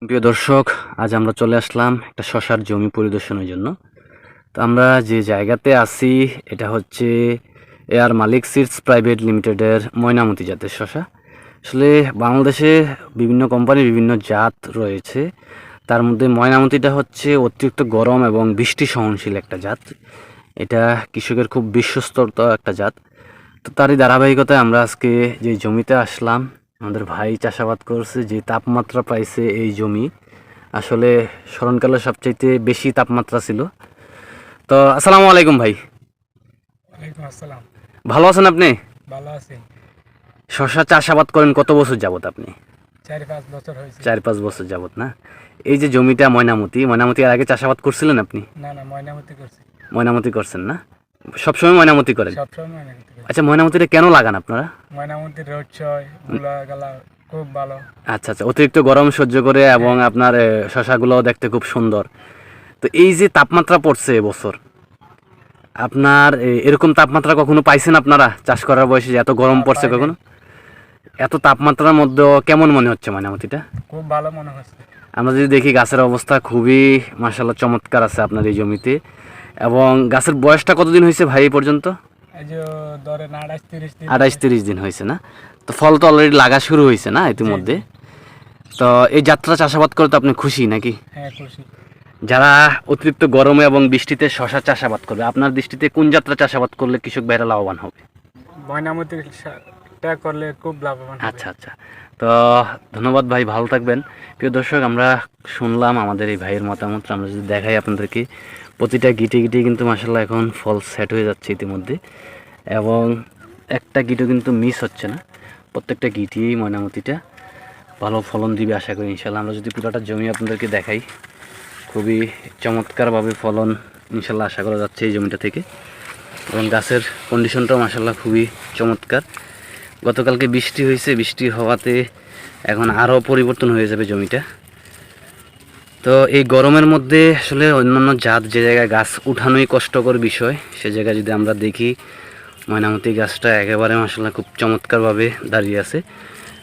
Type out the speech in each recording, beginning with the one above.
প্রিয় দর্শক, আজ আমরা চলে আসলাম একটা শশার জমি পরিদর্শনের জন্য। তো আমরা যে জায়গাতে আছি এটা হচ্ছে এয়ার মালিক সিডস প্রাইভেট লিমিটেডের ময়নামতি জাতের শশা। আসলে বাংলাদেশে বিভিন্ন কোম্পানির বিভিন্ন জাত রয়েছে, তার মধ্যে ময়নামতিটা হচ্ছে অতিরিক্ত গরম এবং বৃষ্টি সহনশীল একটা জাত। এটা কৃষকের খুব বিশ্বস্ত একটা জাত। তো তারই ধারাবাহিকতায় আমরা আজকে যে জমিতে আসলাম, আমাদের ভাই চাষাবাদ করছে, যে তাপমাত্রা পাইছে এই জমি আসলে স্মরণকালে সবচাইতে বেশি তাপমাত্রা ছিল। তো আসসালামু আলাইকুম ভাই। ওয়ালাইকুম আসসালাম। ভালো আছেন আপনি? ভালো আছি। শশা চাষাবাদ করেন কত বছর যাবত আপনি? 4-5 বছর হয়েছে। 4-5 বছর যাবত না? এই যে জমিটা ময়নামতি এর আগে চাষাবাদ করছিলেন আপনি? না ময়নামতি করছি। ময়নামতি করছেন না? সবসময় ময়নামতি করেন? সবসময় ময়নামতি করি। আচ্ছা, ময়নামতিটা কেন লাগান আপনারা? ময়নামতির রোদ ছয় গুলা গালা খুব ভালো। আচ্ছা, অতিরিক্ত গরম সহ্য করে এবং আপনার শশাগুলোও দেখতে খুব সুন্দর। তো এই যে তাপমাত্রা পড়ছে এবছর, আপনার এরকম তাপমাত্রা কখনো পাইছেন আপনারা চাষ করার বয়সে, যে এত গরম পড়ছে পাইনি। কখনো? এত তাপমাত্রার মধ্যেও কেমন মনে হচ্ছে ময়নামতিটা? খুব ভালো মনে হচ্ছে। আমরা যদি দেখি গাছের অবস্থা খুবই মাশাআল্লাহ চমৎকার আছে আপনার এই জমিতে। এবং গাছের বয়সটা কতদিন হয়েছে ভাই এই পর্যন্ত? এই যে ধরেন 28-30 দিন। 28-30 দিন হয়েছে না? তো ফল তো অলরেডি লাগা শুরু হয়েছে না ইতিমধ্যে? তো এই যাত্রা চাষাবাদ করে তো আপনি খুশি নাকি? হ্যাঁ খুশি। যারা অতিরিক্ত গরমে এবং বৃষ্টিতে শশা চাষাবাদ করবে, আপনার দৃষ্টিতে কোন যাত্রা চাষাবাদ করলে কৃষক ভাইরা লাভবান হবে? ময়নামতিটা করলে খুব লাভবান হবে। আচ্ছা। তো ধন্যবাদ ভাই, ভালো থাকবেন। প্রিয় দর্শক, আমরা শুনলাম আমাদের এই ভাইয়ের মতামত। আমরা যদি দেখাই আপনাদেরকে, প্রতিটা গিটে কিন্তু মাসাল্লাহ এখন ফল সেট হয়ে যাচ্ছে ইতিমধ্যে, এবং একটা গিটও কিন্তু মিস হচ্ছে না। প্রত্যেকটা গিটেই ময়নামতিটা ভালো ফলন দিবে আশা করি ইনশাল্লাহ। আমরা যদি পুরোটা জমি আপনাদেরকে দেখাই, খুবই চমৎকারভাবে ফলন ইনশাল্লাহ আশা করা যাচ্ছে এই জমিটা থেকে। এবং গাছের কন্ডিশনটাও মাসাল্লাহ খুবই চমৎকার। গতকালকে বৃষ্টি হয়েছে, বৃষ্টি হওয়াতে এখন আরও পরিবর্তন হয়ে যাবে জমিটা। তো এই গরমের মধ্যে আসলে অন্যান্য জাত যে জায়গায় গাছ উঠানোই কষ্টকর বিষয়, সে জায়গায় যদি আমরা দেখি ময়নামতি গাছটা একেবারে মাসাল্লাহ খুব চমৎকারভাবে দাঁড়িয়ে আছে,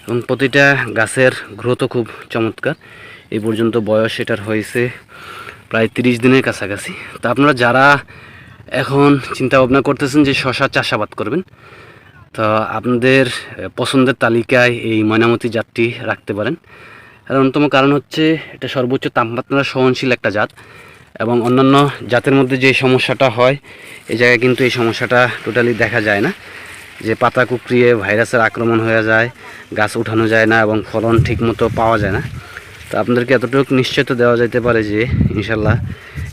এবং প্রতিটা গাছের গ্রোথও খুব চমৎকার। এই পর্যন্ত বয়স এটার হয়েছে প্রায় 30 দিনের কাছাকাছি। তো আপনারা যারা এখন চিন্তা ভাবনা করতেছেন যে শশা চাষাবাদ করবেন, তো আপনাদের পছন্দের তালিকায় এই ময়নামতি জাতটি রাখতে পারেন। আর অন্যতম কারণ হচ্ছে এটা সর্বোচ্চ তাপমাত্রা সহনশীল একটা জাত, এবং অন্যান্য জাতের মধ্যে যে সমস্যাটা হয় এই জায়গায় কিন্তু এই সমস্যাটা টোটালি দেখা যায় না, যে পাতা কুকড়িয়ে ভাইরাসের আক্রমণ হয়ে যায়, গাছ উঠানো যায় না এবং ফলন ঠিকমতো পাওয়া যায় না। তো আপনাদেরকে এতটুকু নিশ্চয়তা দেওয়া যেতে পারে যে ইনশাল্লাহ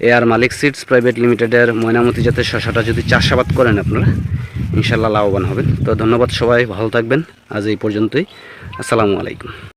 এয়ার মালিক সিডস প্রাইভেট লিমিটেডের ময়নামতি জাতের শশাটা যদি চাষাবাদ করেন আপনারা, ইনশাল্লাহ লাভবান হবেন। তো ধন্যবাদ সবাই, ভালো থাকবেন। আজ এই পর্যন্তই। আসসালামু আলাইকুম।